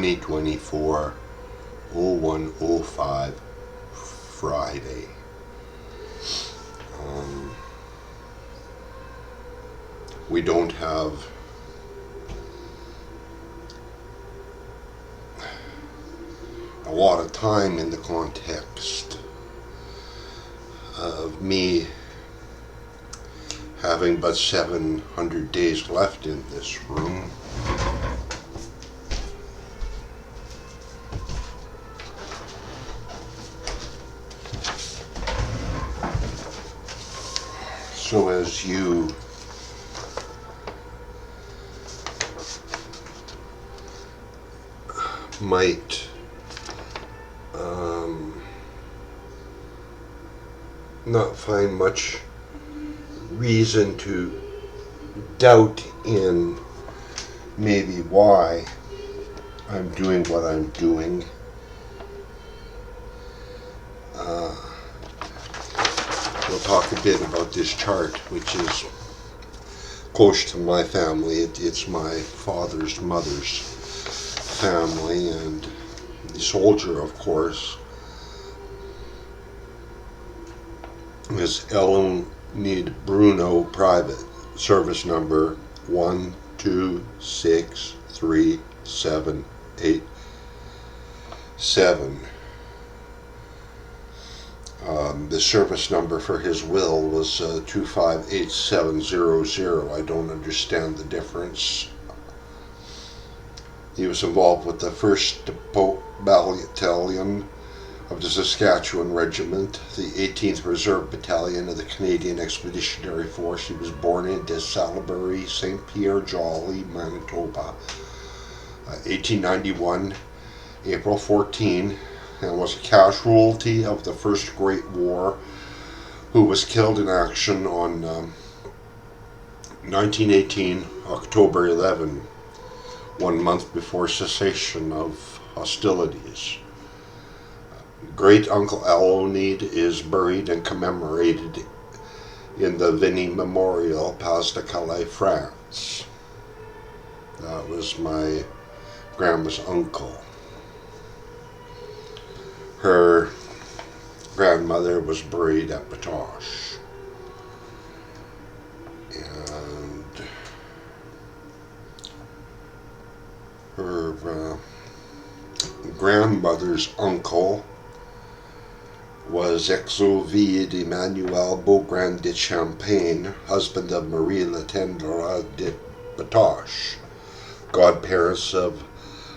2024, 0105, Friday. We don't have a lot of time in the context of me having but 700 days left in this room. So as you might not find much reason to doubt in maybe why I'm doing what I'm doing. We'll talk a bit about this chart, which is close to my family. It's my father's mother's family, and the soldier, of course, is Leonid Bruneau, private, service number 1263787. The service number for his will was 258700. I don't understand the difference. He was involved with the 1st Battalion of the Saskatchewan Regiment, the 18th Reserve Battalion of the Canadian Expeditionary Force. He was born in Des Salaberry, St. Pierre, Jolly, Manitoba, 1891, April 14, and was a casualty of the First Great War, who was killed in action on 1918, October 11, 1 month before cessation of hostilities. Great Uncle Leonid is buried and commemorated in the Vinny Memorial, Pas de Calais, France. That was my grandma's uncle. Her grandmother was buried at Batoche. And her grandmother's uncle was Exovide Emmanuel Beaugrand-Champagne, husband of Marie Latendre de Batoche, godparents of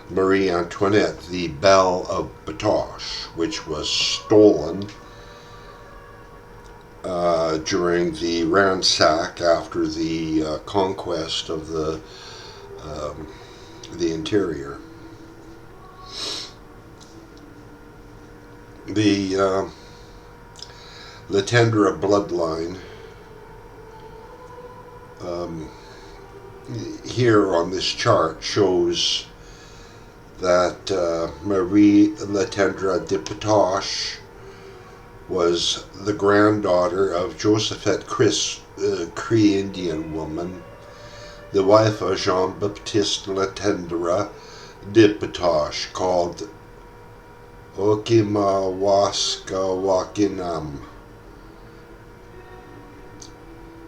Marie Antoinette, the Belle of Batoche, which was stolen during the ransack after the conquest of the interior. The Latendre bloodline here on this chart shows that Marie Latendre de Batoche was the granddaughter of Josephte, Cree Indian woman, the wife of Jean-Baptiste Latendre de Batoche, called Okimawaskawakinam,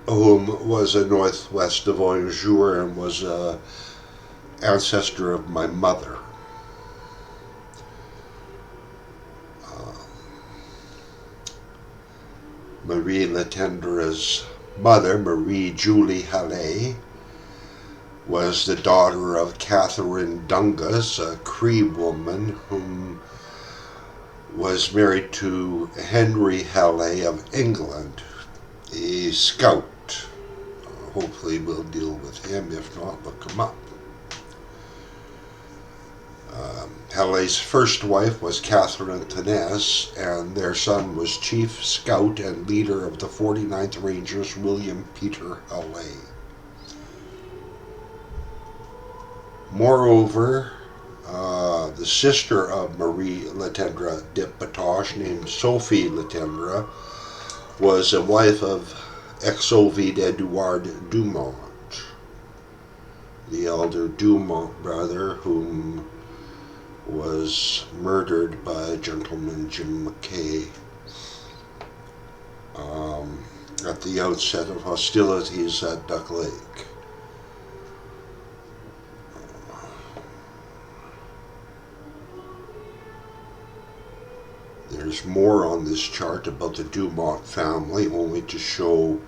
whom was a northwest of Anjou and was an ancestor of my mother. Marie Latendre's mother, Marie Julie Hallé, was the daughter of Catherine Dungas, a Cree woman whom was married to Henry Hallé of England, a scout. Hopefully we'll deal with him. If not, look him up. Hallé's first wife was Catherine Tennesse, and their son was Chief Scout and leader of the 49th Rangers, William Peter Hallé. Moreover, the sister of Marie Latendre de Batoche, named Sophie Latendre, was a wife of Exovide Edouard Dumont, the elder Dumont brother, whom was murdered by gentleman Jim McKay at the outset of hostilities at Duck Lake. There's more on this chart about the Dumont family, only to show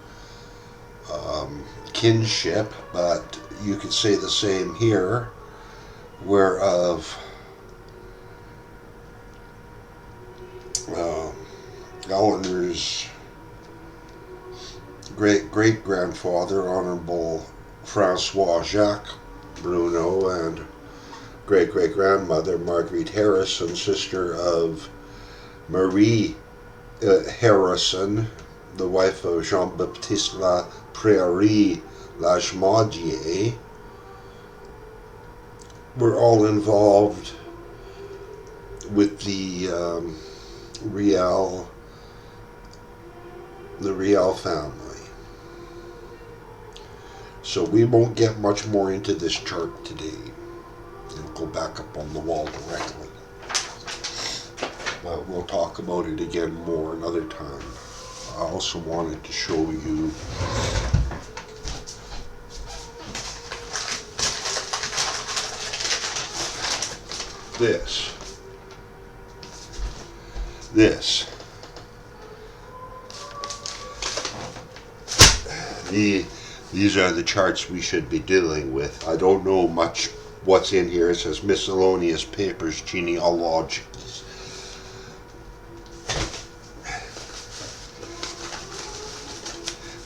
kinship, but you could say the same here, whereof Eleanor's great-great-grandfather, Honorable Francois Jacques Bruneau, and great-great-grandmother Marguerite Harrison, sister of Marie Harrison, the wife of Jean-Baptiste La Prairie Lachemaudier, were all involved with the Riel family. So we won't get much more into this chart today. It'll go back up on the wall directly. But we'll talk about it again more another time. I also wanted to show you this. These are the charts we should be dealing with. I don't know much what's in here. It says miscellaneous papers, genealogies.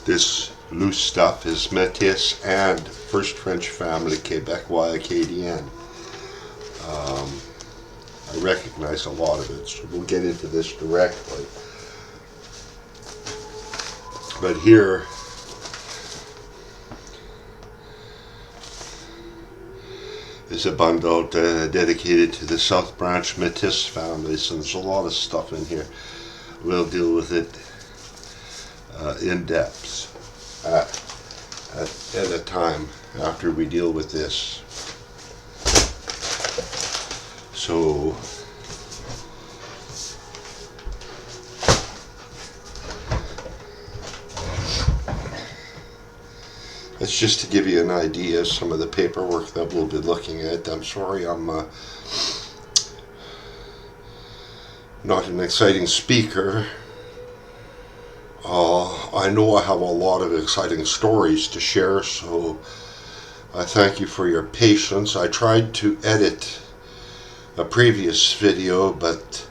This loose stuff is Métis and First French Family Quebecois Acadienne. I recognize a lot of it, so we'll get into this directly. But here is a bundle dedicated to the South Branch Métis families, and there's a lot of stuff in here. We'll deal with it in depth at a time after we deal with this. So it's just to give you an idea of some of the paperwork that we'll be looking at. I'm sorry I'm not an exciting speaker. I know I have a lot of exciting stories to share, so I thank you for your patience. I tried to edit a previous video, but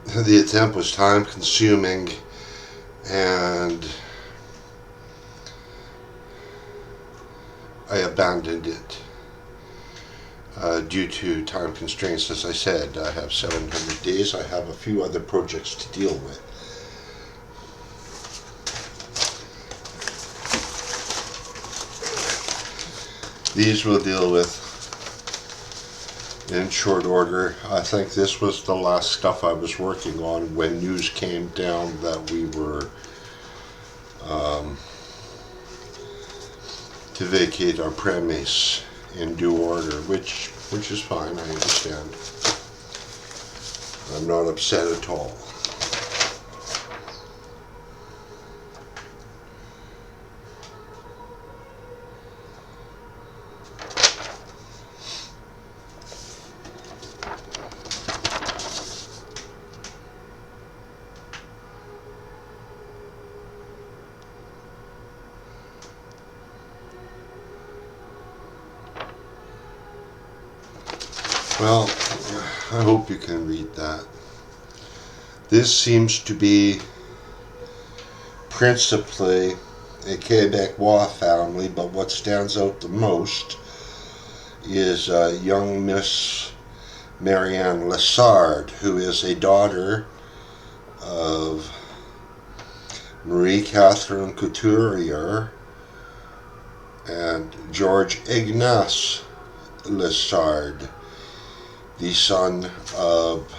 the attempt was time consuming and I abandoned it due to time constraints. As I said, I have 700 days. I have a few other projects to deal with. These we'll deal with in short order. I think this was the last stuff I was working on when news came down that we were to vacate our premise in due order, which is fine. I understand. I'm not upset at all. Well, I hope you can read that. This seems to be principally a Quebecois family, but what stands out the most is young Miss Marianne Lessard, who is a daughter of Marie-Catherine Couturier and George Ignace Lessard, the son of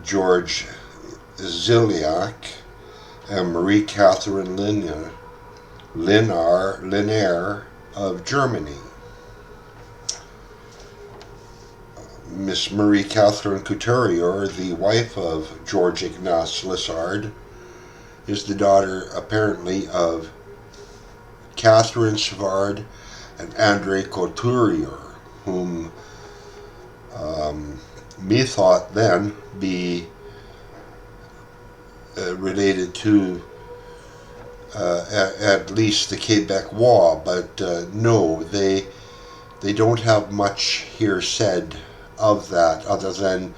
George Ziliak and Marie-Catherine Linnaer of Germany. Miss Marie Catherine Couturier, the wife of George Ignace Lessard, is the daughter, apparently, of Catherine Savard and Andre Couturier, whom me thought then be related to at least the Quebecois, but no, they don't have much here said of that, other than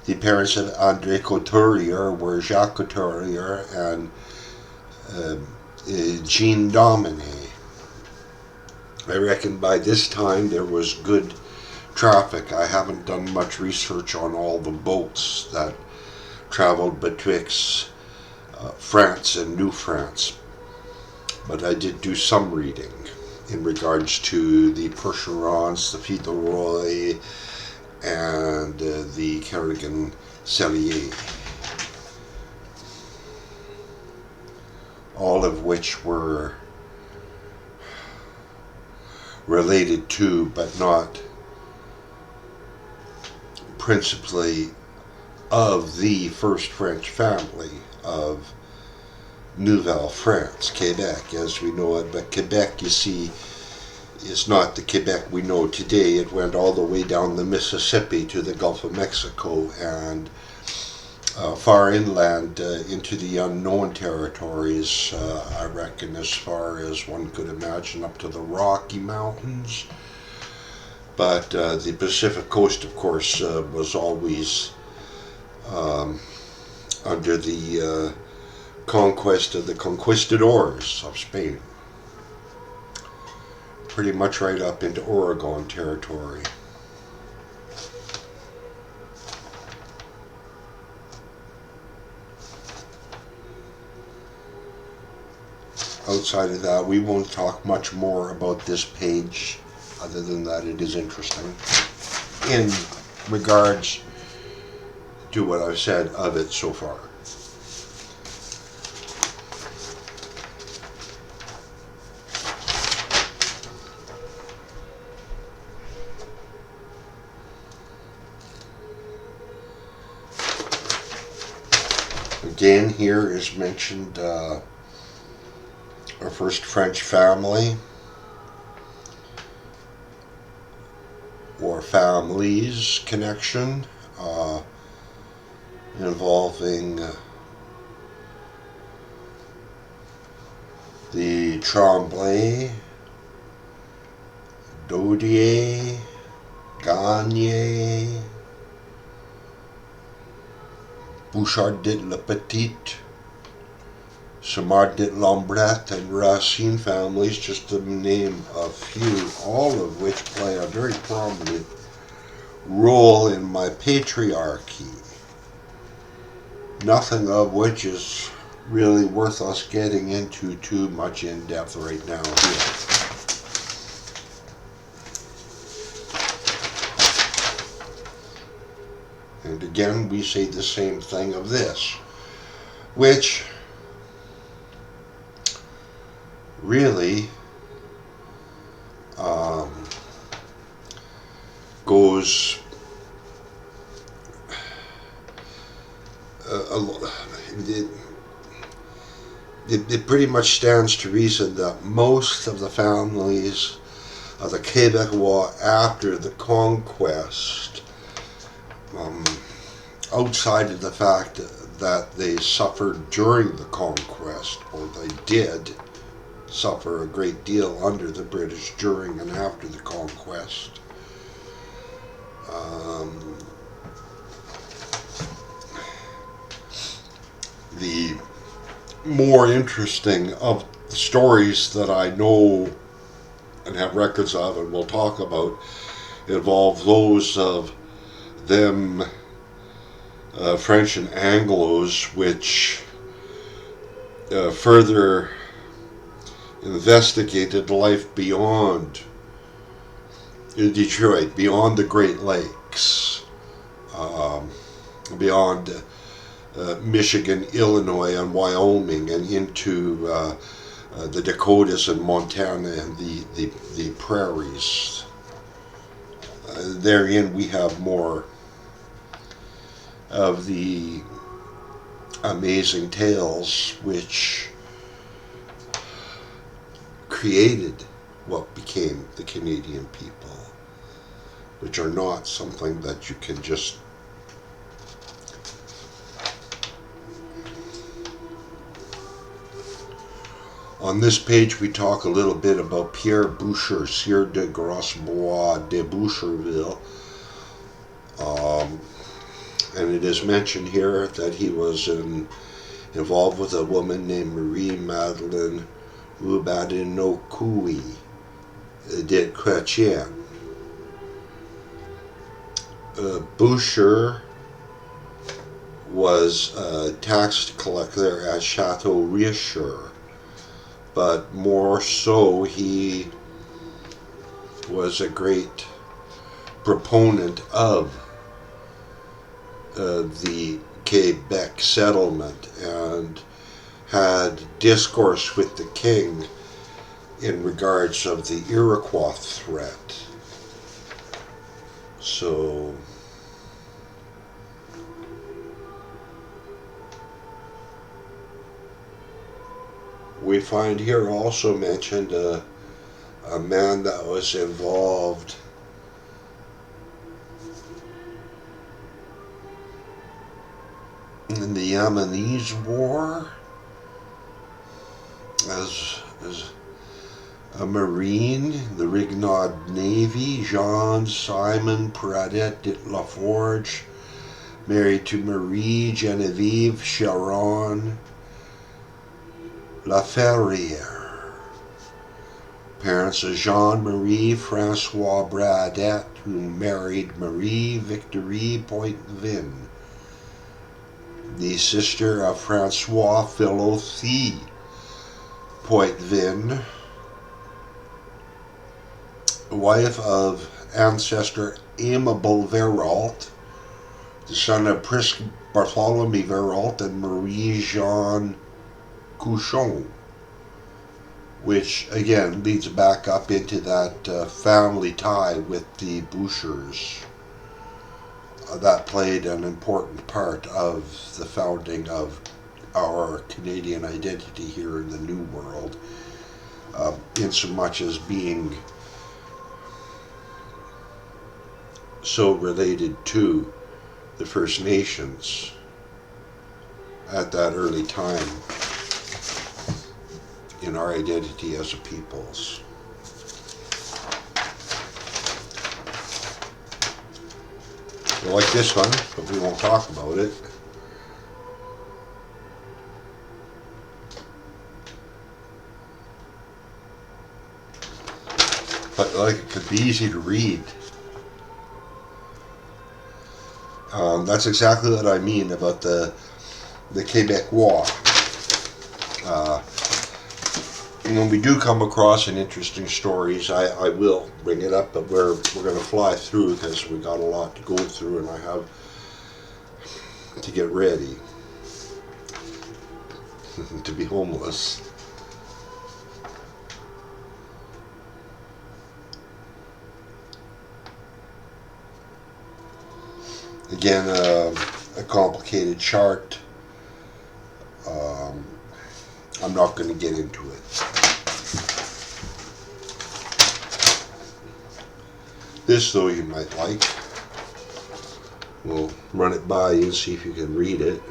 the parents of Andre Couturier were Jacques Couturier and Jean Domine. I reckon by this time there was good traffic. I haven't done much research on all the boats that traveled betwixt France and New France, but I did do some reading in regards to the Percherons, the Fautelroy, and the Kerrigan-Cellier, all of which were related to, but not principally of, the first French family of Nouvelle France, Quebec as we know it. But Quebec, you see, is not the Quebec we know today. It went all the way down the Mississippi to the Gulf of Mexico and far inland into the unknown territories, I reckon, as far as one could imagine, up to the Rocky Mountains. But the Pacific coast, of course, was always under the conquest of the conquistadors of Spain. Pretty much right up into Oregon territory. Outside of that, we won't talk much more about this page, other than that it is interesting in regards to what I've said of it so far. Again, here is mentioned our first French family, or families connection, involving the Tremblay, Dodier, Gagne, Bouchard de la Petite, Samard de Lambret, and Racine families, just to name a few, all of which play a very prominent role in my patriarchy. Nothing of which is really worth us getting into too much in depth right now here. And again, we say the same thing of this, which really goes it pretty much stands to reason that most of the families of the Quebecois after the conquest, outside of the fact that they suffered during the conquest, or they did suffer a great deal under the British during and after the conquest, the more interesting of the stories that I know and have records of and will talk about involve those of them French and Anglos, which further investigated life beyond Detroit, beyond the Great Lakes, beyond Michigan, Illinois, and Wyoming, and into the Dakotas and Montana and the prairies. therein we have more of the amazing tales which created what became the Canadian people, which are not something that you can just On this page we talk a little bit about Pierre Boucher, Sieur de Grosbois de Boucherville, and it is mentioned here that he was involved with a woman named Marie Madeleine Ubadinokui de Chrétien. Boucher was a tax collector at Chateau Richer, but more so he was a great proponent of the Quebec settlement and had discourse with the king in regards of the Iroquois threat. So we find here also mentioned a man that was involved in the Yemenese War as a Marine, the Rignod Navy, Jean Simon Pradet de Laforge, married to Marie Genevieve Charon Laferrière. Parents of Jean-Marie Francois Bradet, who married Marie Victorie Poitvin, the sister of Francois Philothie Poitvin, wife of ancestor Aimable Veralt, the son of Prince Bartholomew Veralt and Marie-Jeanne Couchon, which again leads back up into that family tie with the Bouchers. That played an important part of the founding of our Canadian identity here in the New World, in so much as being so related to the First Nations at that early time in our identity as a peoples. We like this one, but we won't talk about it. But like it could be easy to read. That's exactly what I mean about the Quebecois. When we do come across an interesting stories, I will bring it up, but we're going to fly through because we got a lot to go through, and I have to get ready to be homeless. Again, a complicated chart. I'm not going to get into it. This, though, you might like. We'll run it by you and see if you can read it.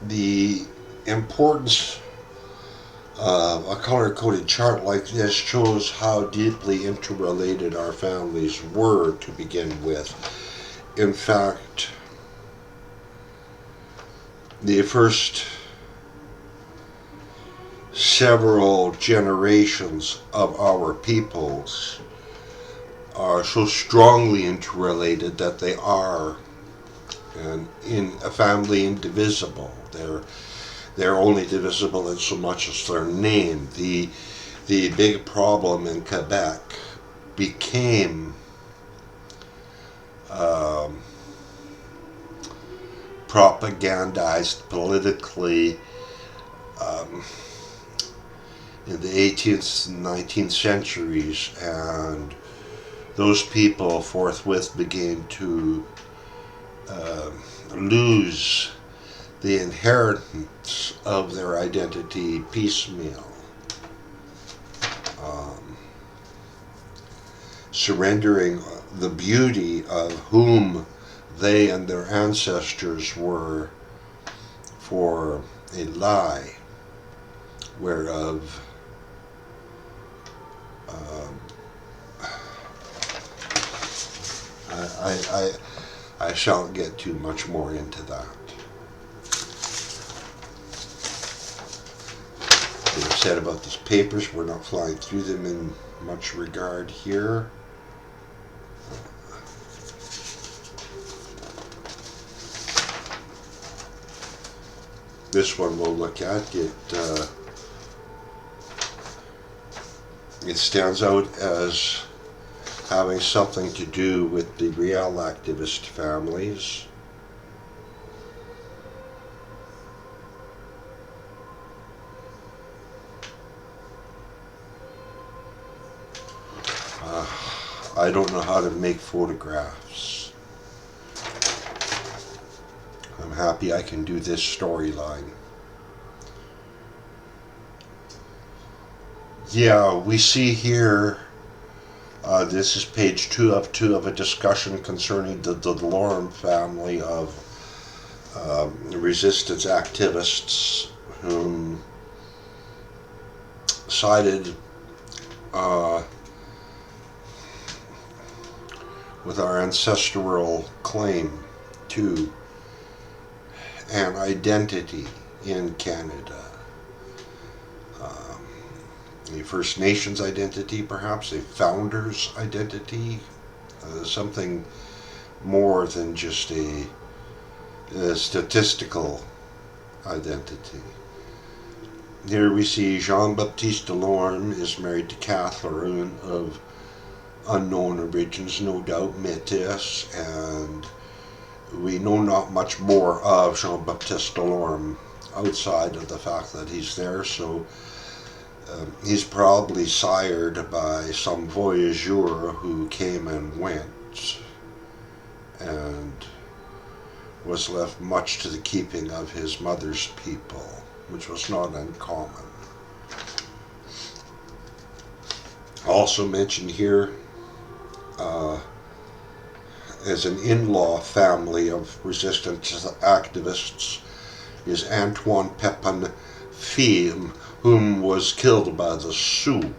The importance of a color-coded chart like this shows how deeply interrelated our families were to begin with. In fact, the first several generations of our peoples are so strongly interrelated that they are in a family indivisible. They're only divisible in so much as their name. The big problem in Quebec became propagandized politically in the 18th and 19th centuries, and those people forthwith began to lose the inheritance of their identity piecemeal, surrendering the beauty of whom they and their ancestors were for a lie, whereof I shan't get too much more into that. As I've said about these papers, we're not flying through them in much regard here. This one we'll look at. It stands out as having something to do with the Riel activist families. I don't know how to make photographs. I'm happy I can do this storyline. Yeah, we see here, this is page 2 of 2 of a discussion concerning the Delorme family of resistance activists whom sided with our ancestral claim to an identity in Canada. A First Nations identity, perhaps, a founder's identity, something more than just a statistical identity. Here we see Jean-Baptiste Delorme is married to Catherine of unknown origins, no doubt Métis, and we know not much more of Jean-Baptiste Delorme outside of the fact that he's there, so he's probably sired by some voyageur who came and went and was left much to the keeping of his mother's people, which was not uncommon. Also mentioned here as an in-law family of resistance activists is Antoine Pepin Film, whom was killed by the Sioux.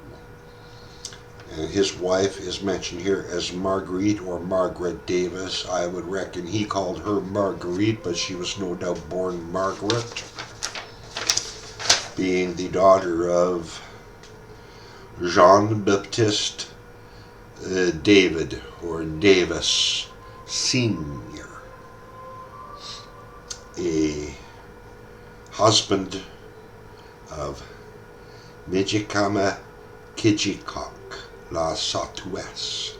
And his wife is mentioned here as Marguerite or Margaret Davis. I would reckon he called her Marguerite, but she was no doubt born Margaret, being the daughter of Jean-Baptiste David or Davis Sr., a husband of Mijikama Kijikok La Sautues,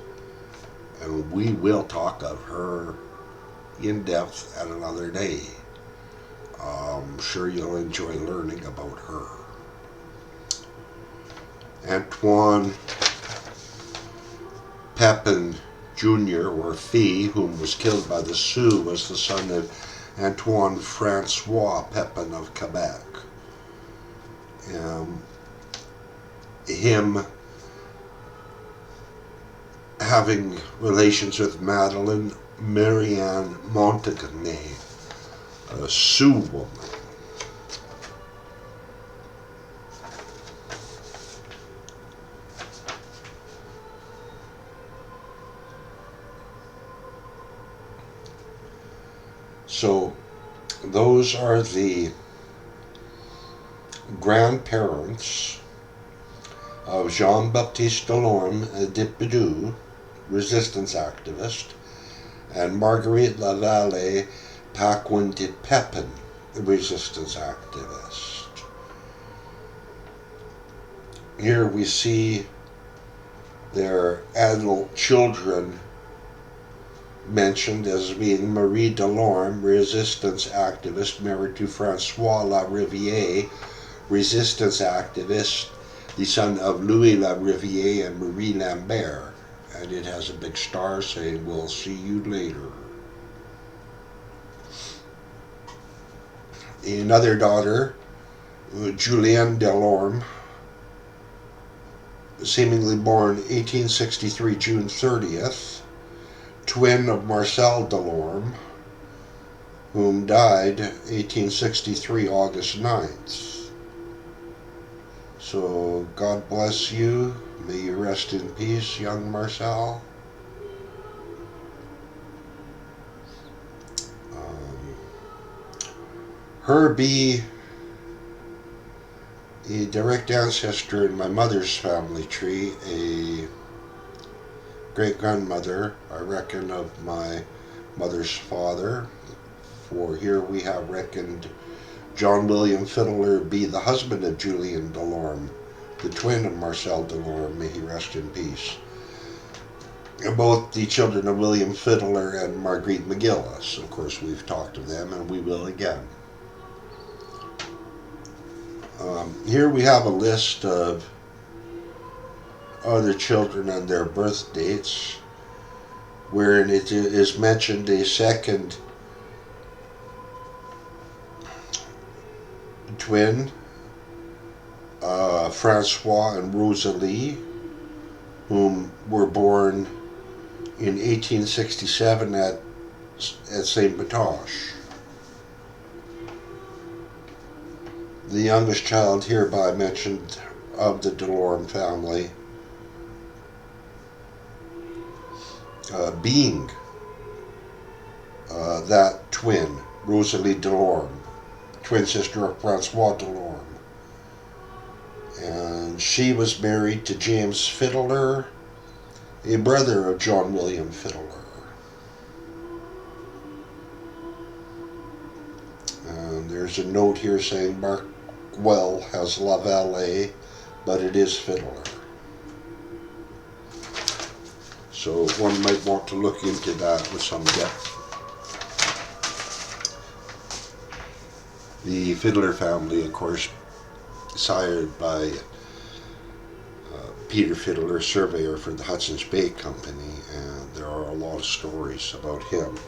and we will talk of her in depth at another day. I'm sure you'll enjoy learning about her. Antoine Pepin Jr., or Fee, whom was killed by the Sioux, was the son of Antoine Francois Pepin of Quebec. Him having relations with Madeleine Marianne Montagnais, a Sioux woman. So those are the grandparents of Jean-Baptiste Delorme de Bidou, resistance activist, and Marguerite Lavallee Paquin de Pepin, resistance activist. Here we see their adult children mentioned as being Marie Delorme, resistance activist, married to Francois La Riviere, resistance activist, the son of Louis La Riviere and Marie Lambert. And it has a big star saying, "We'll see you later." Another daughter, Julienne Delorme, seemingly born 1863 June 30th, twin of Marcel Delorme, whom died 1863 August 9th. So God bless you. May you rest in peace, young Marcel. Her be a direct ancestor in my mother's family tree, a great-grandmother, I reckon, of my mother's father. For here we have reckoned John William Fiddler be the husband of Julienne Delorme, the twin of Marcel Delorme, may he rest in peace. Both the children of William Fiddler and Marguerite McGillis. Of course, we've talked of them, and we will again. Here we have a list of other children and their birth dates, wherein it is mentioned a second twin, Francois and Rosalie, whom were born in 1867 at St. Matoche. The youngest child hereby mentioned of the Delorme family being that twin, Rosalie Delorme, twin sister of Francois Delorme. And she was married to James Fiddler, a brother of John William Fiddler. And there's a note here saying Markwell has La Vallée, but it is Fiddler. So one might want to look into that with some depth. The Fiddler family, of course, sired by Peter Fiddler, surveyor for the Hudson's Bay Company, and there are a lot of stories about him.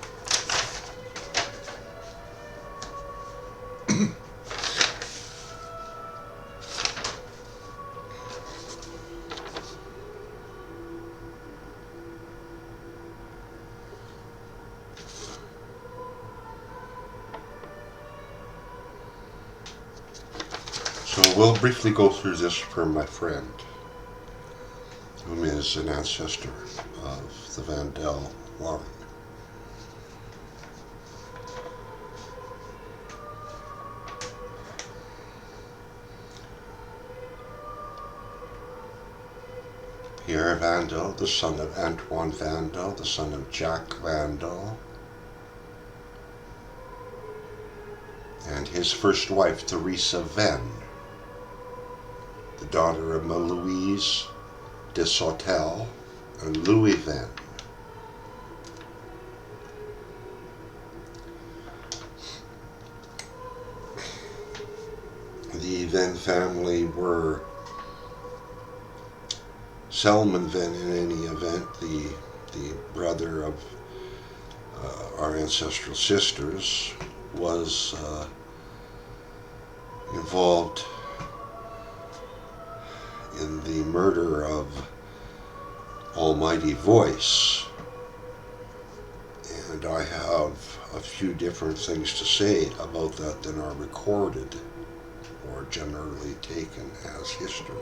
So we'll briefly go through this for my friend, whom is an ancestor of the Vandal line. Pierre Vandal, the son of Antoine Vandal, the son of Jacques Vandal, and his first wife, Theresa Venn, the daughter of Louise de Sautel and Louis Venn. The Venn family were Selman Venn, in any event, the brother of our ancestral sisters, was involved in the murder of Almighty Voice. And I have a few different things to say about that than are recorded or generally taken as history.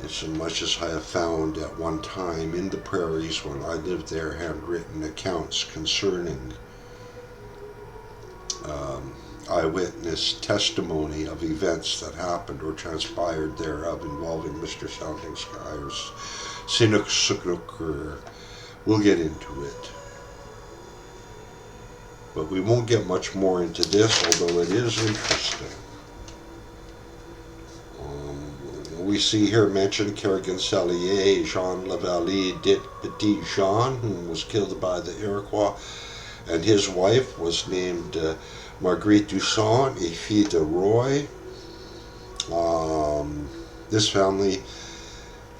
Insomuch as I have found at one time in the prairies when I lived there handwritten accounts concerning eyewitness testimony of events that happened or transpired thereof involving Mr. Sounding Sky's Sinuk. We'll get into it. But we won't get much more into this, although it is interesting. We see here mentioned Carey-Jean Lavallée dit Petit Jean, who was killed by the Iroquois, and his wife was named Marguerite Toussaint et fille de Roy. This family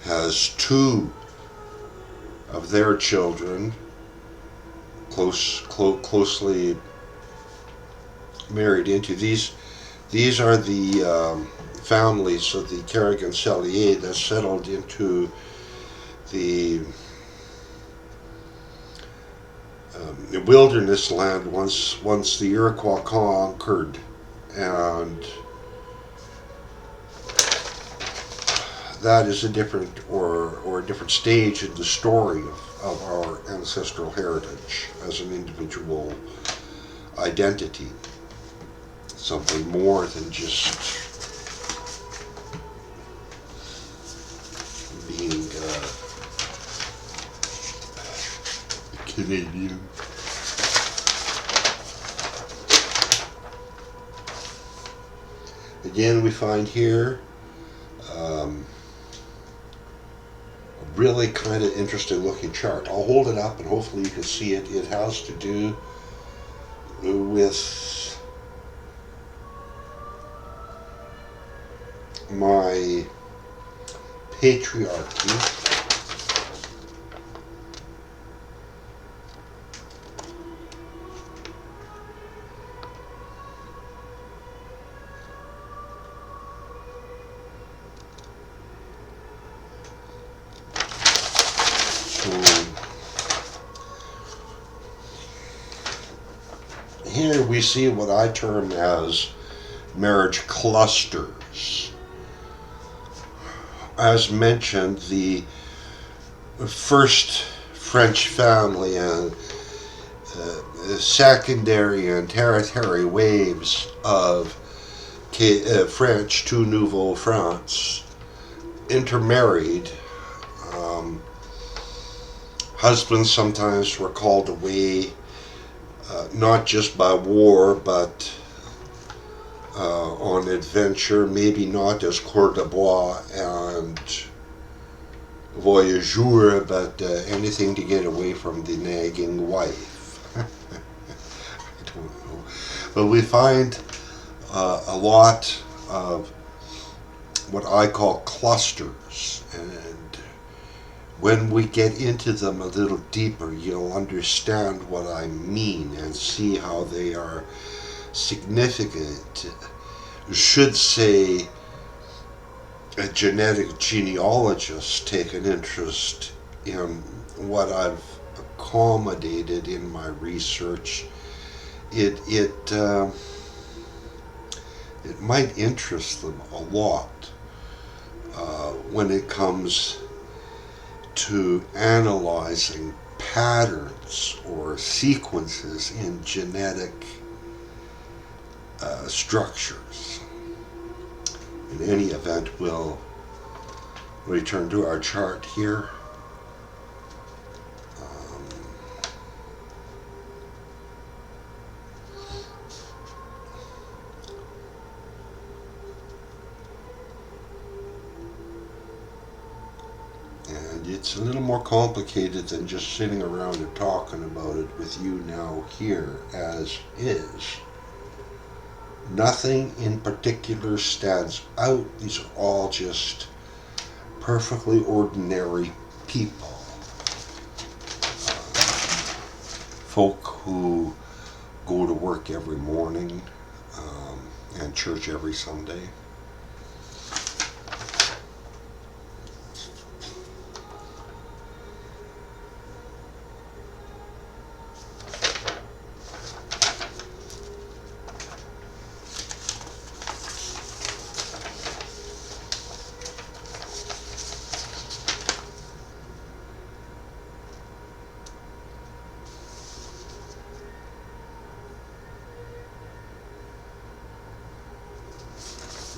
has two of their children closely married into. These are the families of the Carey-Jean that settled into the wilderness land once the Iroquois conquered, and that is a different or a different stage in the story of our ancestral heritage as an individual identity. Something more than just being Canadian. Again, we find here a really kind of interesting looking chart. I'll hold it up and hopefully you can see it. It has to do with my patriarchy. Here we see what I term as marriage clusters. As mentioned, the first French family and secondary and tertiary waves of French to Nouveau France intermarried. Husbands sometimes were called away not just by war, but on adventure, maybe not as coeur de bois and voyageur, but anything to get away from the nagging wife. I don't know. But we find a lot of what I call clusters, and when we get into them a little deeper, you'll understand what I mean and see how they are significant. Should say a genetic genealogist take an interest in what I've accommodated in my research, it might interest them a lot when it comes to analyzing patterns or sequences in genetic structures. In any event, we'll return to our chart here. It's a little more complicated than just sitting around and talking about it with you now here as is. Nothing in particular stands out. These are all just perfectly ordinary people. Folk who go to work every morning and church every Sunday.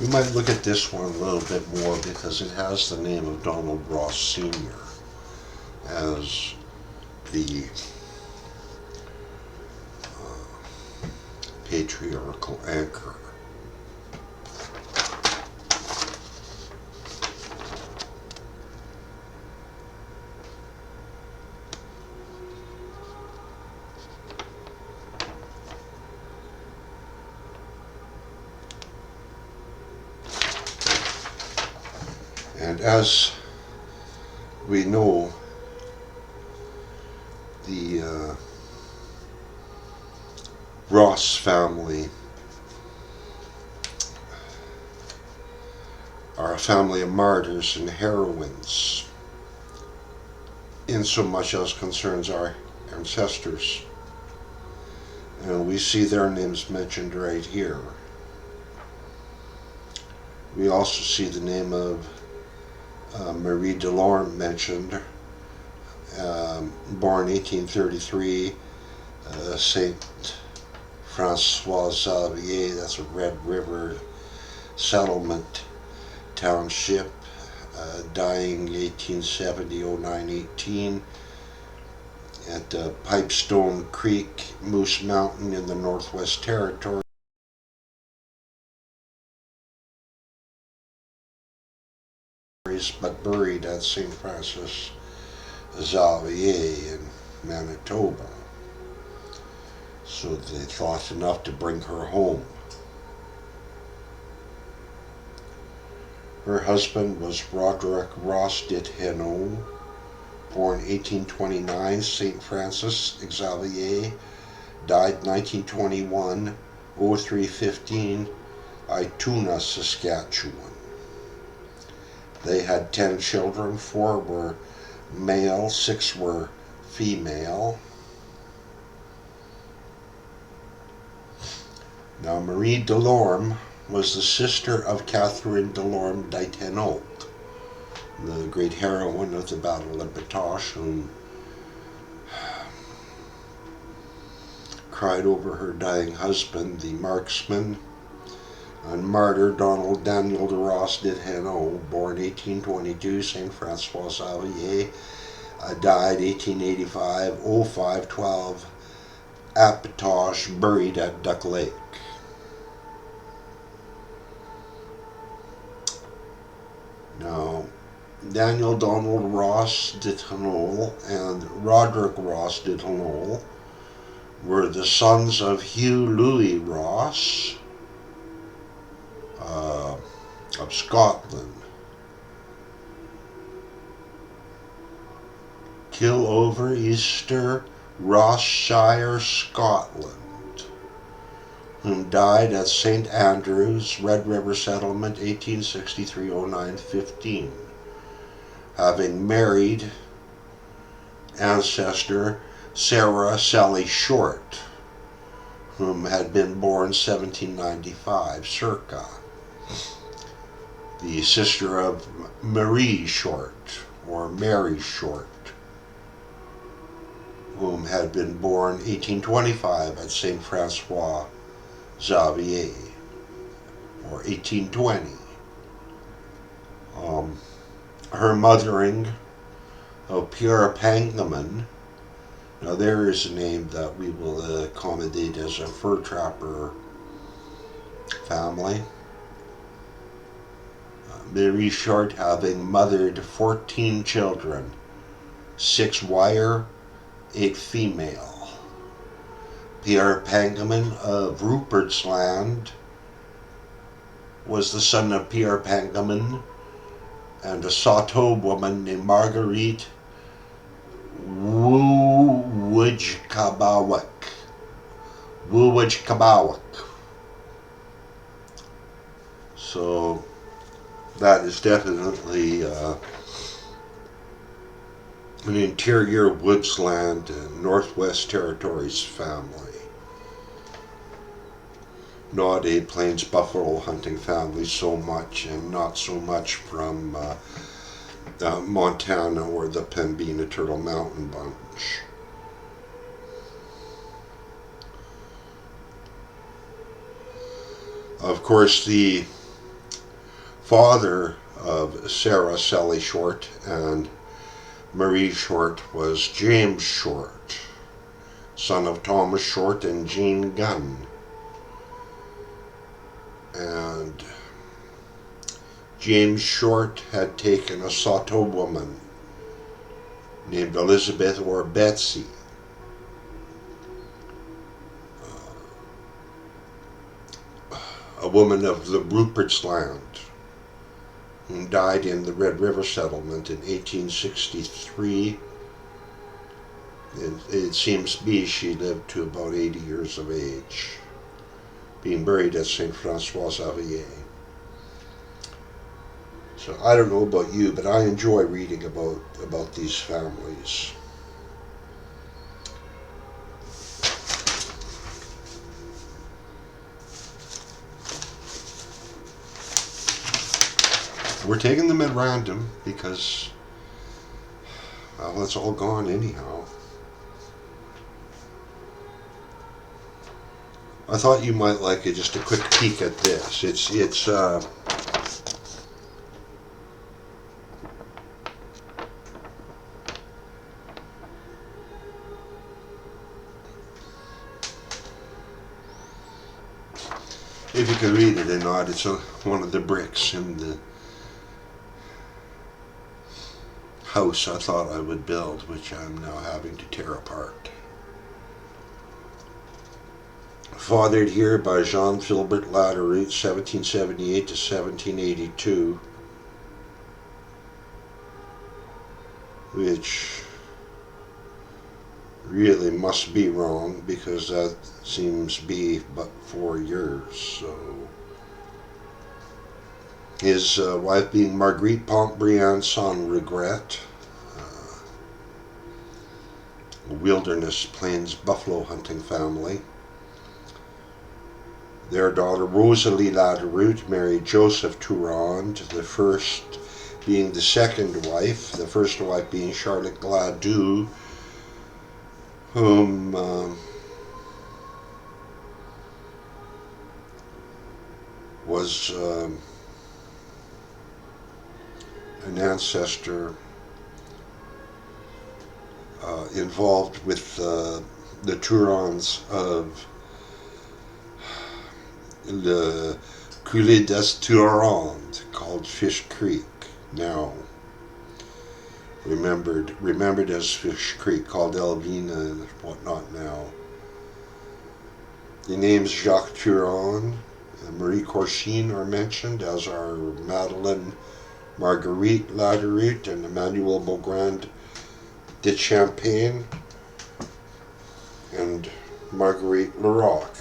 We might look at this one a little bit more because it has the name of Donald Ross Sr. as the patriarchal anchor. And as we know, the Ross family are a family of martyrs and heroines in so much as concerns our ancestors. And we see their names mentioned right here. We also see the name of Marie Delorme mentioned, born 1833, Saint Francois Xavier, that's a Red River settlement township, dying 1870, 09/18 at Pipestone Creek, Moose Mountain in the Northwest Territories, but buried at St. Francis Xavier in Manitoba. So they thought enough to bring her home. Her husband was Roderick Ross de Hainaut, born 1829, St. Francis Xavier, died 1921, 03/15, Ituna, Saskatchewan. They had 10 children, 4 were male, 6 were female. Now, Marie Delorme was the sister of Catherine Delorme d'Hainaut, the great heroine of the Battle of Batoche, whom cried over her dying husband, the marksman and martyr Donald Daniel de Ross de Hainaut, born 1822, St. Francois Xavier, died 1885, 05/12 at Batoche, buried at Duck Lake. Now, Daniel Donald Ross de Hainaut and Roderick Ross de Hainaut were the sons of Hugh Louis Ross of Scotland. Killover, Easter, Rossshire, Scotland, whom died at St. Andrews, Red River Settlement, 1863, 09/15, having married ancestor Sarah Sally Short, whom had been born 1795, circa, the sister of Marie Short, or Mary Short, whom had been born 1825 at St. Francois Xavier, or 1820. Her mothering of Pure Quebecois. Now there is a name that we will accommodate as a fur trapper family. Marie Short having mothered 14 children, 6 wire, 8 female. Pierre Quebecois of Rupert's Land was the son of Pierre Quebecois and a Saulteaux woman named Marguerite Wujkabawak. So that is definitely an interior woodsland and Northwest Territories family. Not a plains buffalo hunting family so much, and not so much from Montana or the Pembina Turtle Mountain bunch. Of course, the father of Sarah Sally Short and Marie Short was James Short, son of Thomas Short and Jean Gunn. And James Short had taken a Saulteaux woman named Elizabeth or Bethsy. A woman of the Rupert's Land, and died in the Red River settlement in 1863. It seems to be she lived to about 80 years of age, being buried at St. Francois Xavier. So I don't know about you, but I enjoy reading about these families. We're taking them at random because, well, it's all gone anyhow. I thought you might like it, just a quick peek at this. It's if you can read it or not, it's one of the bricks in the house I thought I would build, which I'm now having to tear apart. Fathered here by Jean-Philbert Ladouroute, 1778 to 1782, which really must be wrong because that seems to be but 4 years. So his wife being Marguerite Pontbriand sans regret, a wilderness plains buffalo hunting family. Their daughter Rosalie Ladouroute married Joseph Tourand, the first being the second wife, the first wife being Charlotte Gladue, whom was an ancestor involved with the Tourands of Le Coulée des Tourands, called Fish Creek, now remembered as Fish Creek, called Elvina and whatnot now. The names Jacques Tourand and Marie Courcine are mentioned, as are Madeleine Marguerite Ladouroute and Emmanuel Beaugrand de Champagne and Marguerite Leroc.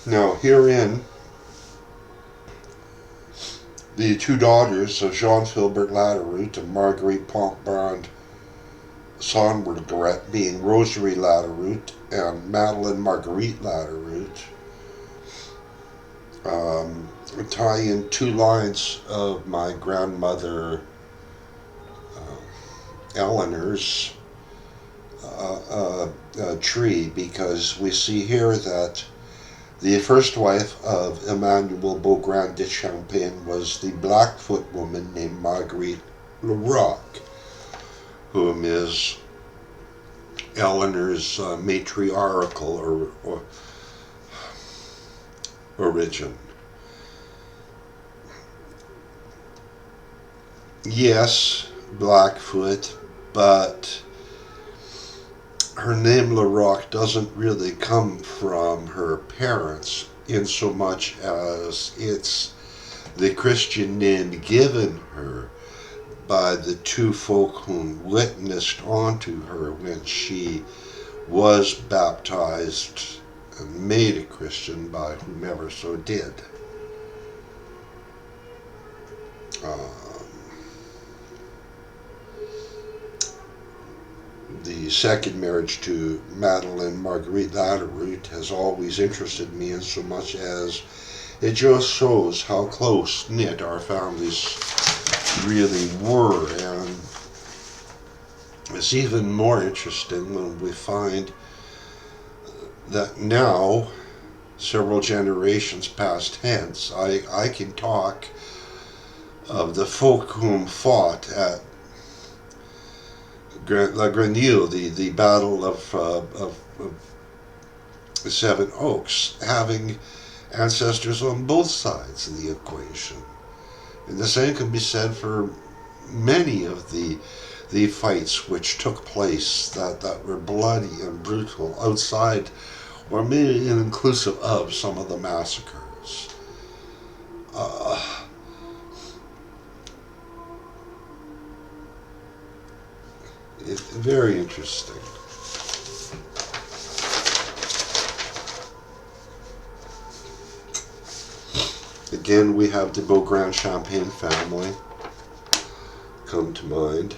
Now, herein, the two daughters of Jean-Philbert Ladouroute and Marguerite Pontbriand sans regret, being Rosalie Ladouroute and Madeleine Marguerite Ladouroute, tie in two lines of my grandmother Eleanor's tree, because we see here that the first wife of Emmanuel Beaugrand de Champagne was the Blackfoot woman named Marguerite Leroc, whom is Eleanor's matriarchal or origin. Yes, Blackfoot, but her name Leroc doesn't really come from her parents, in so much as it's the Christian name given her by the two folk who witnessed onto her when she was baptized and made a Christian by whomever so did. The second marriage to Madeleine Marguerite Ladouroute has always interested me, in so much as it just shows how close-knit our families really were. And it's even more interesting when we find that now, several generations past hence, I can talk of the folk whom fought at La Grenouille, the Battle of Seven Oaks, having ancestors on both sides of the equation. And the same can be said for many of the fights which took place that were bloody and brutal outside, or maybe inclusive of, some of the massacres. It's very interesting. Again, we have the Beaugrand-Champagne family come to mind.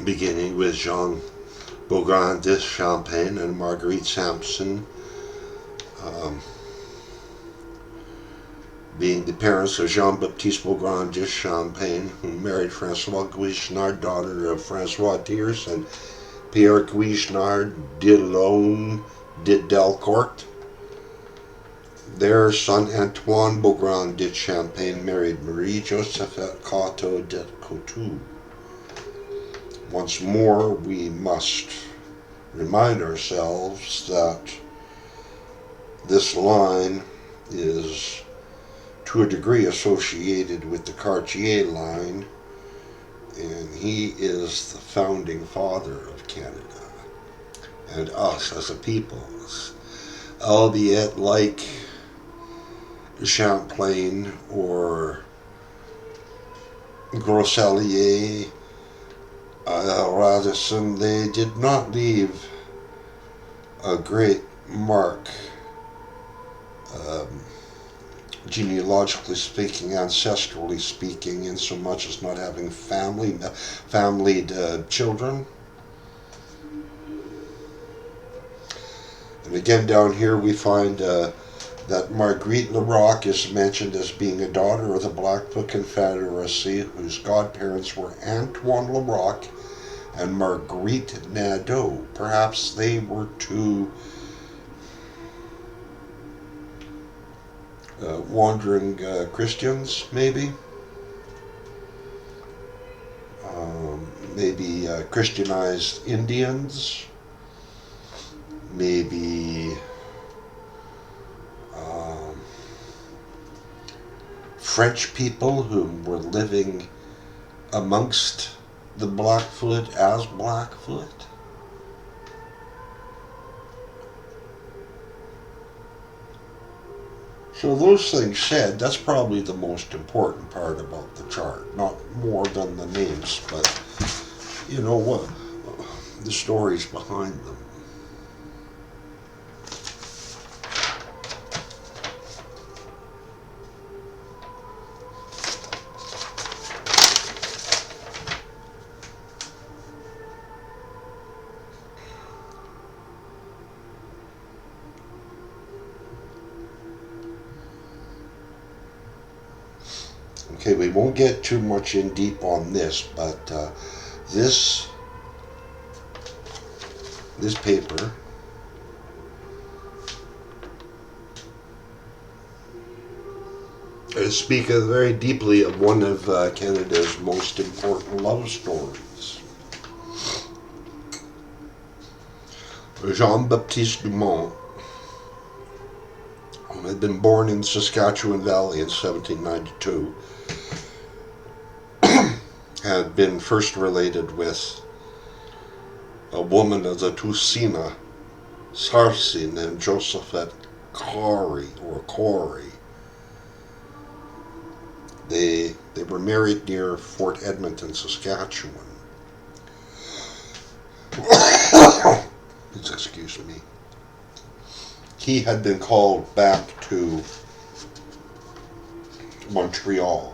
Beginning with Jean Beaugrand-Champagne and Marguerite Sampson, being the parents of Jean-Baptiste Beaugrand-Champagne, who married Francois Guignard, daughter of Francois Thiers, and Pierre Guignard de Lone de Delcourt. Their son Antoine Beaugrand-Champagne married Marie Josephte Cateau de Coutu. Once more, we must remind ourselves that this line is to a degree associated with the Cartier line, and he is the founding father of Canada and us as a people, albeit like Champlain or Groseilliers, Radisson, they did not leave a great mark, genealogically speaking, ancestrally speaking, in so much as not having family children. And again, down here we find that Marguerite Larocque is mentioned as being a daughter of the Blackfoot Confederacy, whose godparents were Antoine Larocque and Marguerite Nadeau. Perhaps they were two wandering Christians, maybe. Maybe Christianized Indians. Maybe French people who were living amongst the Blackfoot as Blackfoot. So those things said, that's probably the most important part about the chart. Not more than the names, but you know what, the stories behind them. Okay, we won't get too much in deep on this, but this paper speaks very deeply of one of Canada's most important love stories. Jean-Baptiste Dumont, who had been born in Saskatchewan Valley in 1792, had been first related with a woman of the Tsou T'ina Sarcee named Josephte Carey, or Corey. They were married near Fort Edmonton, Saskatchewan. Excuse me. He had been called back to Montreal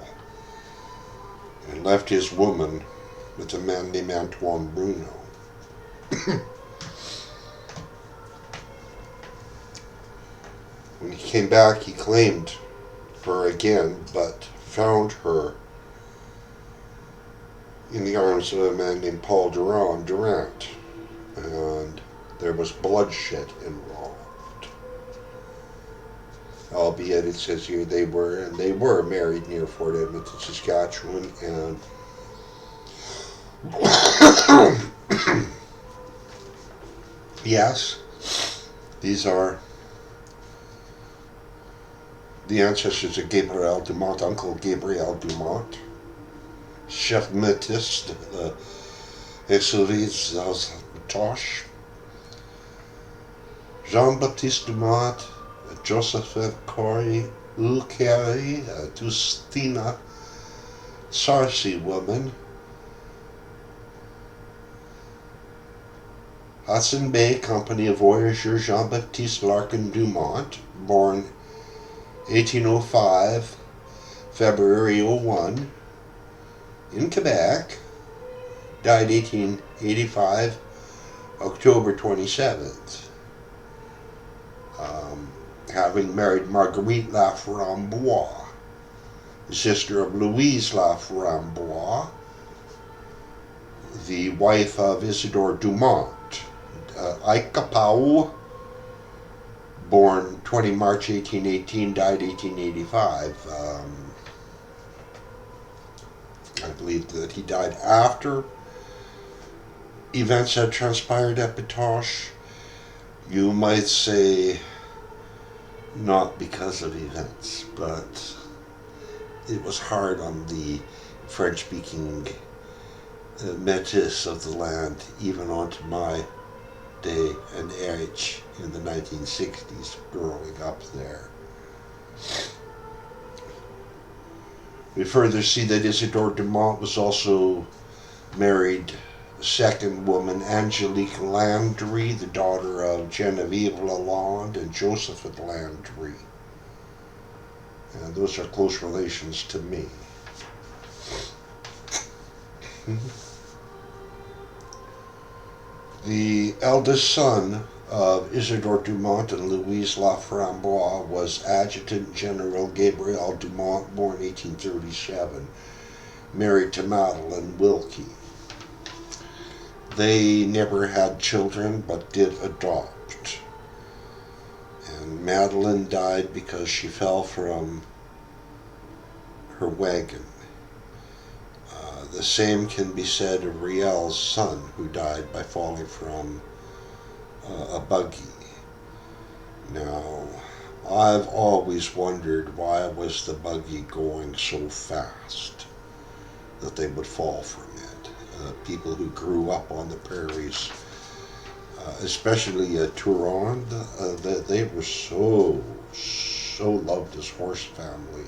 and left his woman with a man named Antoine Bruneau. When he came back, he claimed her again, but found her in the arms of a man named Paul Durand, and there was bloodshed involved. Albeit it says here they were married near Fort Edmonton, Saskatchewan, and yes, these are the ancestors of Gabriel Dumont, Uncle Gabriel Dumont, Jean-Baptiste, Tosh, Jean-Baptiste Dumont, Josephte, Carey, Tsou T'ina Sarcee woman, Hudson Bay Company of Voyageur Jean-Baptiste Larkin Dumont, born 1805, February 01, in Quebec, died 1885, October 27th. Having married Marguerite Laframboise, the sister of Louise Laframboise, the wife of Isidore Dumont, Aikapau, born 20 March 1818, died 1885. I believe that he died after events had transpired at Batoche. You might say not because of events, but it was hard on the French-speaking métis of the land, even onto my day and age in the 1960s, growing up there. We further see that Isidore Dumont was also married second woman, Angelique Landry, the daughter of Genevieve Lalonde and Josephte Landry. And those are close relations to me. The eldest son of Isidore Dumont and Louise Laframboise was Adjutant General Gabriel Dumont, born 1837, married to Madeleine Wilkie. They never had children, but did adopt. And Madeleine died because she fell from her wagon. The same can be said of Riel's son, who died by falling from a buggy. Now, I've always wondered why was the buggy going so fast that they would fall from it. People who grew up on the prairies, especially Tourande, they were so loved as horse family.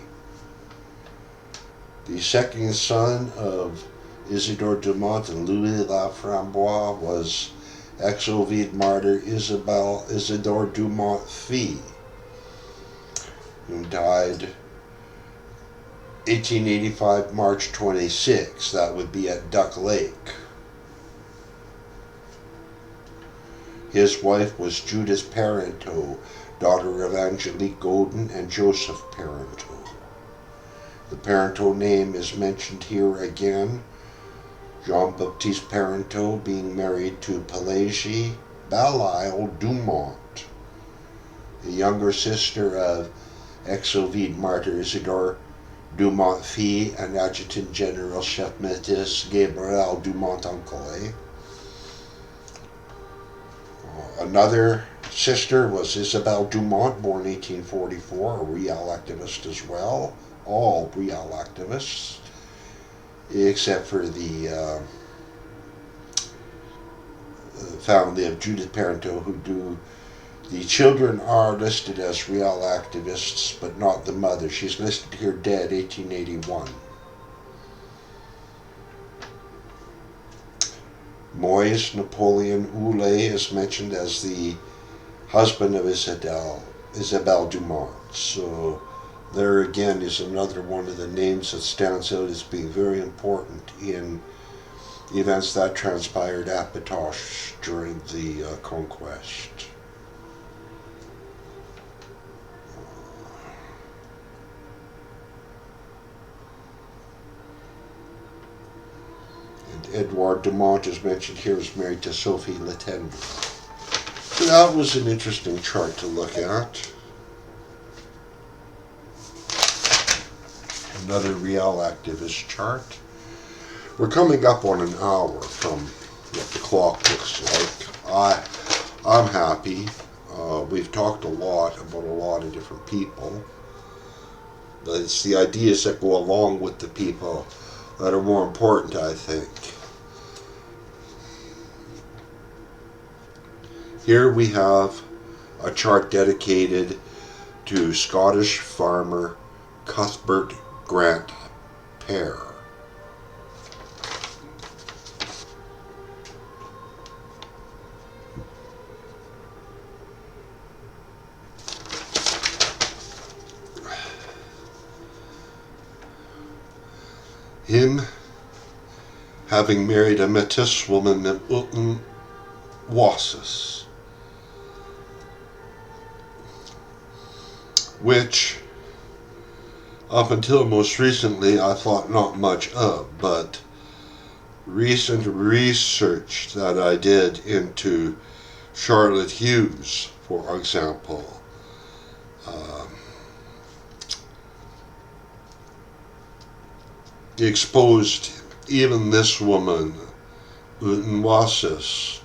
The second son of Isidore Dumont and Louis Laframboise was ex-Ovid martyr Isidore Dumont Fille, who died 1885, March 26. That would be at Duck Lake. His wife was Judith Parenteau, daughter of Angelique Godin and Joseph Parenteau. The Parenteau name is mentioned here again. Jean-Baptiste Parenteau being married to Pelagie Belle-Isle Dumont, the younger sister of ex-Ovid martyr Isidore Dumont Fille and Adjutant General Chef Métis Gabriel Dumont Uncle. Another sister was Isabelle Dumont, born 1844, a Riel activist as well. All Riel activists, except for the family of Judith Parenteau, who do. The children are listed as Riel activists, but not the mother. She's listed here dead, 1881. Moise Napoleon Houlet is mentioned as the husband of Isabelle Dumont. So there again is another one of the names that stands out as being very important in events that transpired at Batoche during the conquest. And Edouard Dumont is mentioned here, is married to Sophie Letendre. So that was an interesting chart to look at. Another Riel activist chart. We're coming up on an hour from what the clock looks like. I'm happy. We've talked a lot about a lot of different people. But it's the ideas that go along with the people that are more important, I think. Here we have a chart dedicated to Scottish farmer Cuthbert Grant Pear. Him having married a Métis woman named Ulton Wasses, which up until most recently I thought not much of, but recent research that I did into Charlotte Hughes, for example, exposed even this woman, Ulton Wasses,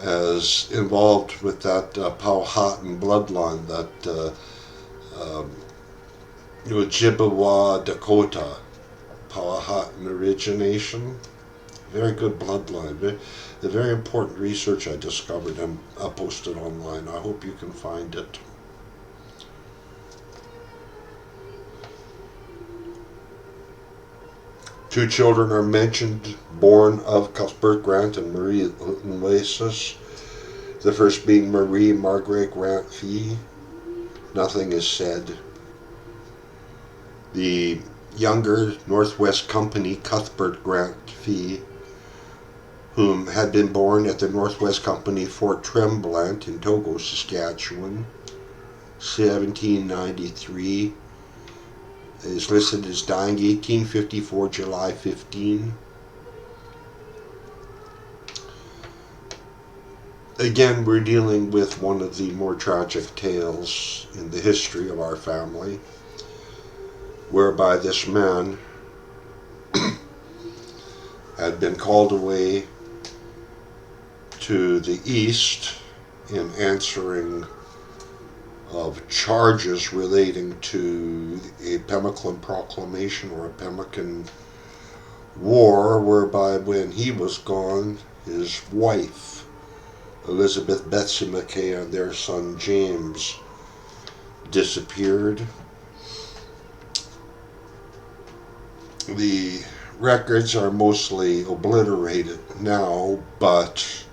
as involved with that Powhatan bloodline, that Ojibwa Dakota, Powhatan origination. Very good bloodline. Very important research I discovered and posted online. I hope you can find it. Two children are mentioned, born of Cuthbert Grant and Marie Ulton Wasses. The first being Marie Marguerite Grant Fee. Nothing is said. The younger Northwest Company Cuthbert Grant Fee, whom had been born at the Northwest Company Fort Tremblant in Togo, Saskatchewan, 1793, is listed as dying 1854, July 15. Again, we're dealing with one of the more tragic tales in the history of our family, whereby this man had been called away to the east in answering of charges relating to a Pemmican proclamation or a Pemmican war, whereby when he was gone, his wife, Elizabeth Bethsy McKay, and their son James disappeared. The records are mostly obliterated now, but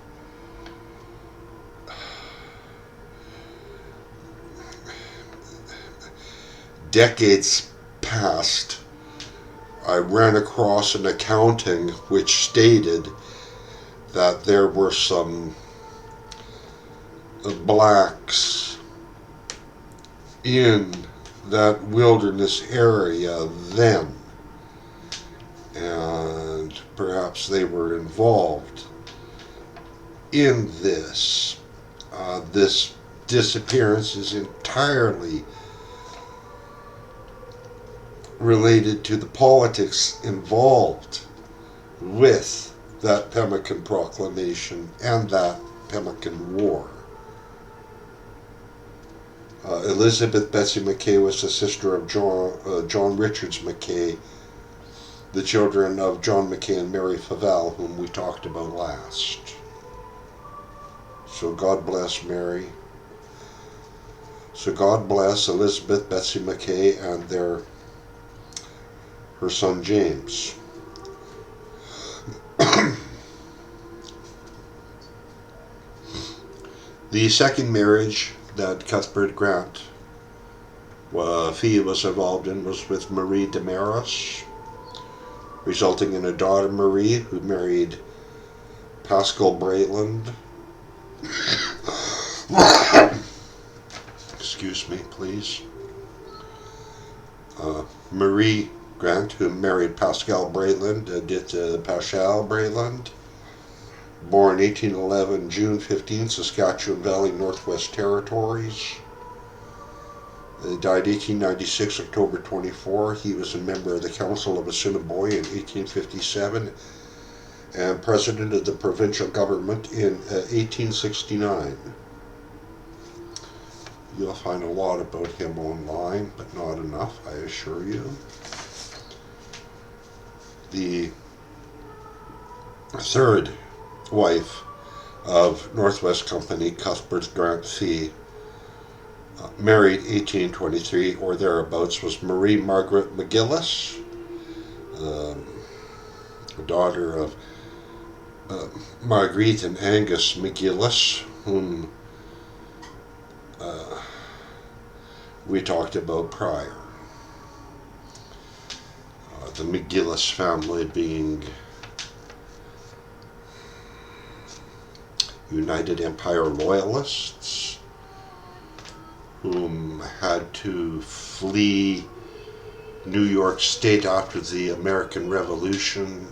decades past, I ran across an accounting which stated that there were some blacks in that wilderness area then, and perhaps they were involved in this. This disappearance is entirely related to the politics involved with that Pemmican proclamation and that Pemmican war. Elizabeth Bethsy McKay was the sister of John Richards McKay, the children of John McKay and Mary Favell, whom we talked about last. So God bless Mary. So God bless Elizabeth Bethsy McKay and her son James. The second marriage that Cuthbert Grant Fee was involved in was with Marie Damaris, resulting in a daughter, Marie, who married Pascal Brayland. Excuse me, please. Marie Grant, who married Pascal Brayland, Pascal Brayland, born 1811, June 15, Saskatchewan Valley, Northwest Territories. Died 1896, October 24. He was a member of the Council of Assiniboine in 1857 and president of the provincial government in 1869. You'll find a lot about him online, but not enough, I assure you. The third wife of Northwest Company, Cuthbert Grant, married 1823 or thereabouts, was Marie Margaret McGillis, daughter of Marguerite and Angus McGillis, whom we talked about prior. The McGillis family being United Empire Loyalists, whom had to flee New York State after the American Revolution,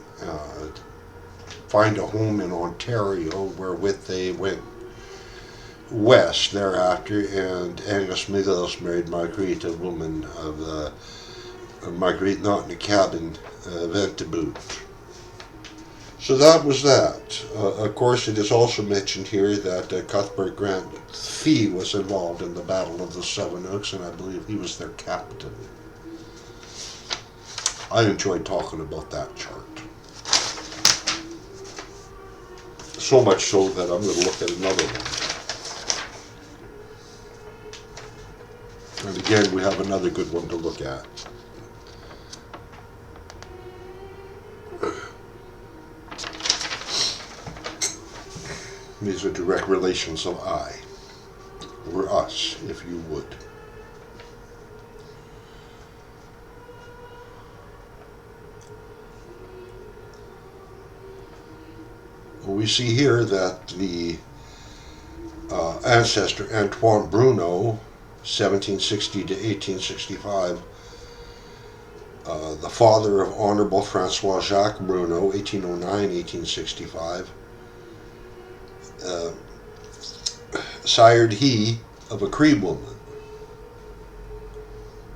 find a home in Ontario, wherewith they went west thereafter, and Angus McGillis married Marguerite, a woman of Marguerite not in a cabin event to boot. So that was that. Of course, it is also mentioned here that Cuthbert Grant was involved in the Battle of the Sevenoaks, and I believe he was their captain. I enjoyed talking about that chart. So much so that I'm going to look at another one. And again, we have another good one to look at. These are direct relations of I, or us, if you would. We see here that the ancestor Antoine Bruneau, 1760 to 1865, the father of Honorable Francois Jacques Bruneau, 1809-1865, sired he of a Cree woman.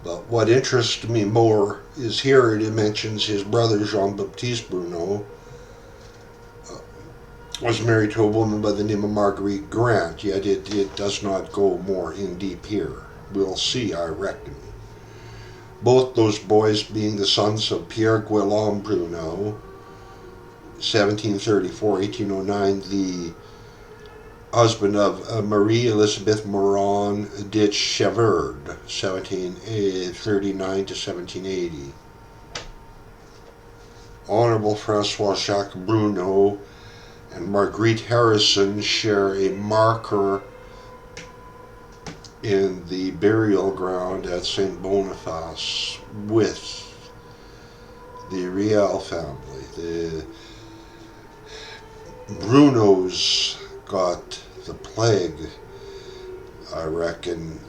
But what interests me more is here it mentions his brother Jean-Baptiste Bruneau was married to a woman by the name of Marguerite Grant, yet it does not go more in deep here. We'll see, I reckon. Both those boys being the sons of Pierre Guillaume Bruneau, 1734-1809, the husband of Marie Elizabeth Morin de Cheverd, 1739 to 1780. Honorable Francois Jacques Bruneau and Marguerite Harrison share a marker in the burial ground at St. Boniface with the Riel family. The Bruneaus got the plague, I reckon,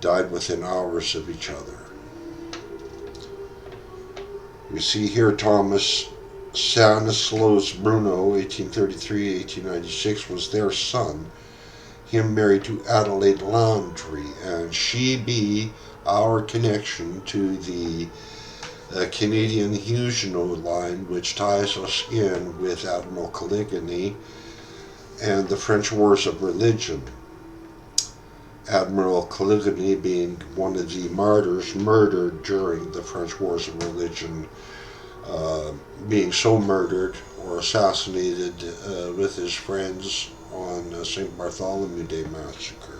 died within hours of each other. We see here Thomas Stanislaus Bruneau, 1833-1896, was their son, him married to Adelaide Landry, and she be our connection to the Canadian Huguenot line, which ties us in with Admiral Coligny and the French Wars of Religion. Admiral Coligny being one of the martyrs murdered during the French Wars of Religion, being so murdered or assassinated with his friends on St. Bartholomew Day Massacre.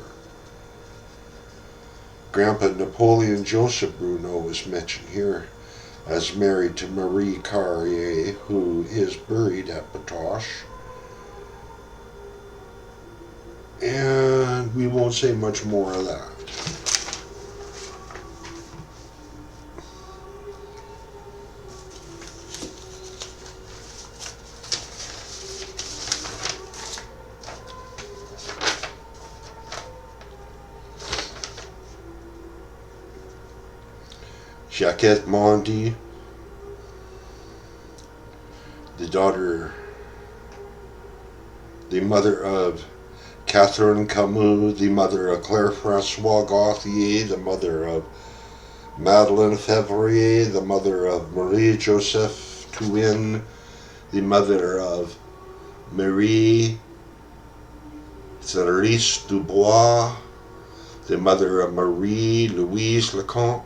Grandpa Napoleon Joseph Bruneau is mentioned here as married to Marie Carey, who is buried at Batoche. And we won't say much more of that. Jacques Mondi, the mother of Catherine Camus, the mother of Claire Francois Gauthier, the mother of Madeleine Fevrier, the mother of Marie Josephte, the mother of Marie Therese Dubois, the mother of Marie-Louise Lecomte,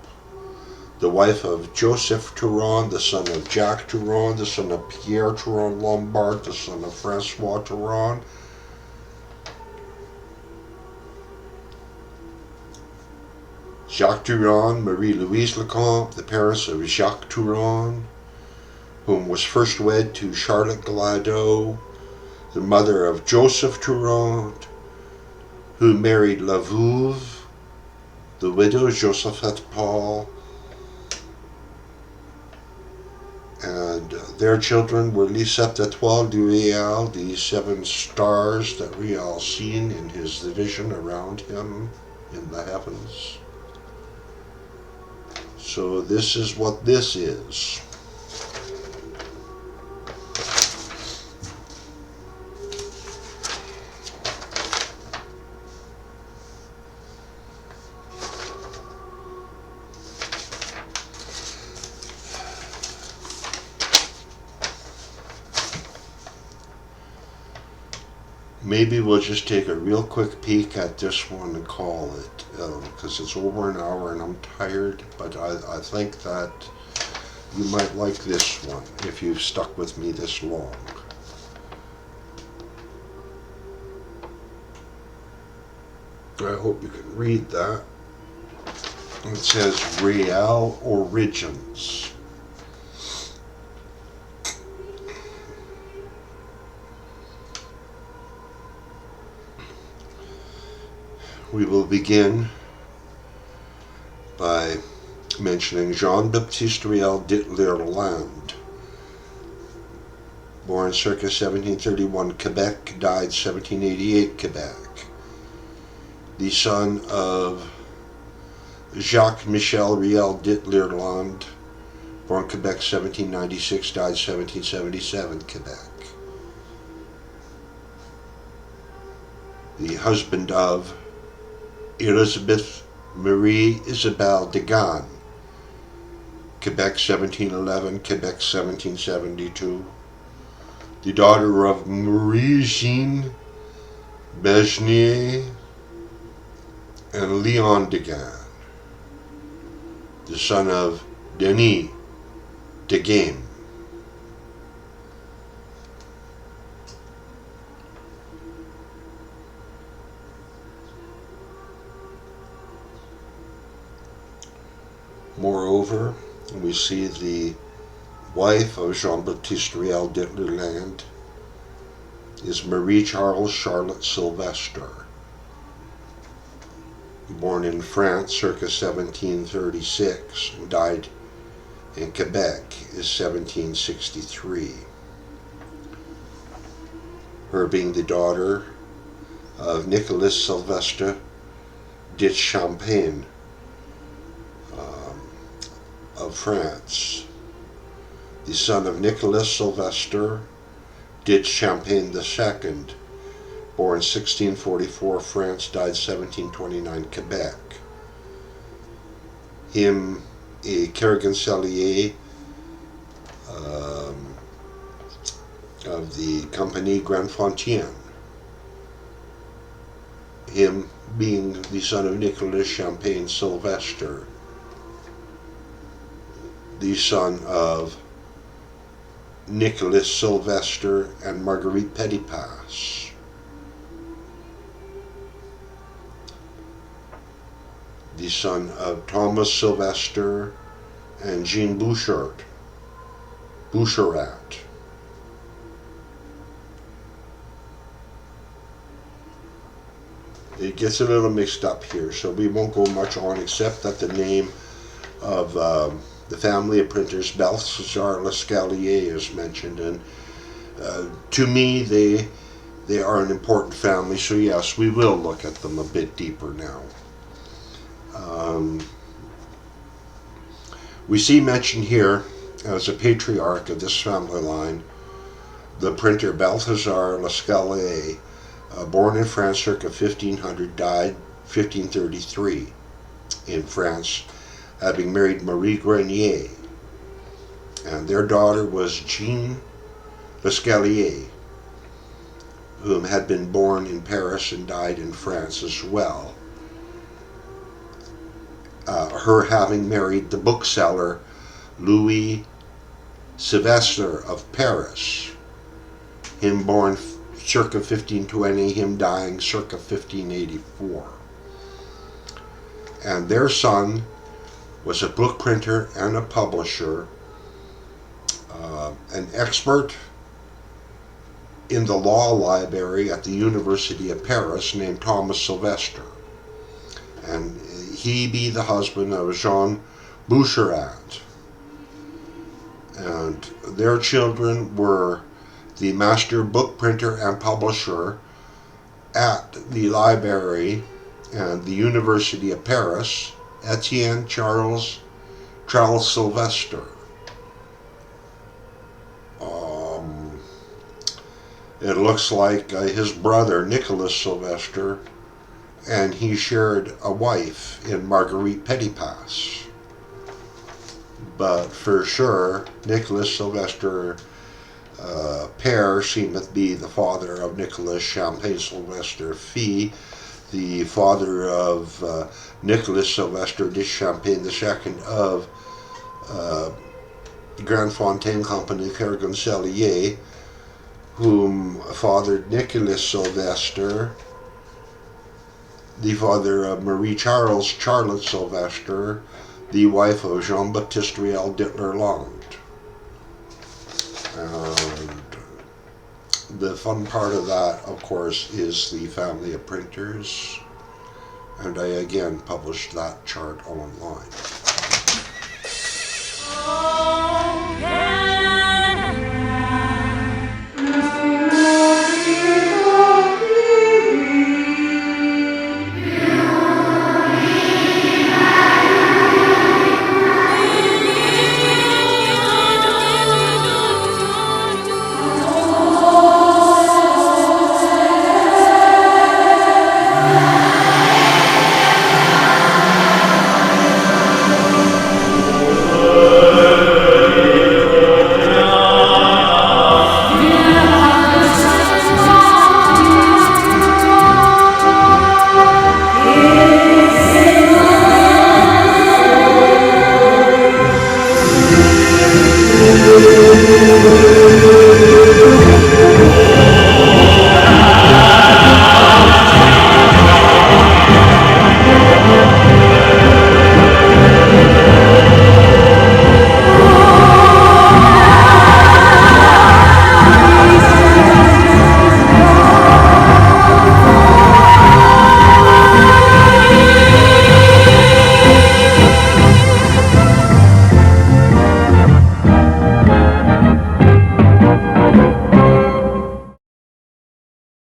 the wife of Joseph Touron, the son of Jacques Touron, the son of Pierre Touron Lombard, the son of Francois Touron. Jacques Touron, Marie-Louise Lecomte, the parents of Jacques Touron, whom was first wed to Charlotte Gladeau, the mother of Joseph Touron, who married La Veuve, the widow Josephte Paul, and their children were les sept étoiles du Riel, the 7 stars that Riel seen in his vision around him in the heavens. So this is what this is. Maybe we'll just take a real quick peek at this one and call it, because it's over an hour and I'm tired, but I think that you might like this one if you've stuck with me this long. I hope you can read that. It says Riel Origins. We will begin by mentioning Jean-Baptiste Riel d'Irlande, born circa 1731 Quebec, died 1788 Quebec, the son of Jacques Michel Riel d'Irlande, born Quebec 1796, died 1777 Quebec, the husband of Elizabeth Marie Isabelle de Gaulle, Quebec 1711, Quebec 1772, the daughter of Marie-Jeanne Besnier and Leon de Gaulle, the son of Denis de Game. Moreover, we see the wife of Jean-Baptiste Riel d'Irlande is Marie Charles Charlotte Sylvester, born in France circa 1736 and died in Quebec is 1763. Her being the daughter of Nicolas Sylvestre de Champagne of France, the son of Nicolas Sylvestre de Champagne II, born 1644 France, died 1729 Quebec. Him a Carrigan-Cellier of the Compagnie Grand Fontaine, him being the son of Nicolas Champagne Sylvestre, the son of Nicolas Sylvestre and Marguerite Petipas. The son of Thomas Sylvestre and Jean Bouchard, Boucherat. It gets a little mixed up here, so we won't go much on except that the name of the family of printers Balthazar Lescalier is mentioned, and to me they are an important family, so yes, we will look at them a bit deeper now. We see mentioned here as a patriarch of this family line the printer Balthazar Lescalier, born in France circa 1500, died 1533 in France, having married Marie Grenier, and their daughter was Jean Lescalier, whom had been born in Paris and died in France as well. Her having married the bookseller Louis Sylvestre of Paris, him born circa 1520, him dying circa 1584. And their son was a book printer and a publisher, an expert in the law library at the University of Paris named Thomas Sylvestre. And he be the husband of Jean Boucherand. And their children were the master book printer and publisher at the library and the University of Paris, Etienne Charles Sylvestre. It looks like his brother Nicolas Sylvestre, and he shared a wife in Marguerite Petipas. But for sure, Nicolas Sylvestre père seemeth be the father of Nicolas Champagne Sylvestre fils, the father of Nicolas Sylvestre de Champagne II of Grand Fontaine Company Cargon-Cellier, whom fathered Nicolas Sylvestre, the father of Marie Charlotte Sylvestre, the wife of Jean-Baptiste Riel Dittler-Land. And the fun part of that, of course, is the family of printers, and I again published that chart online.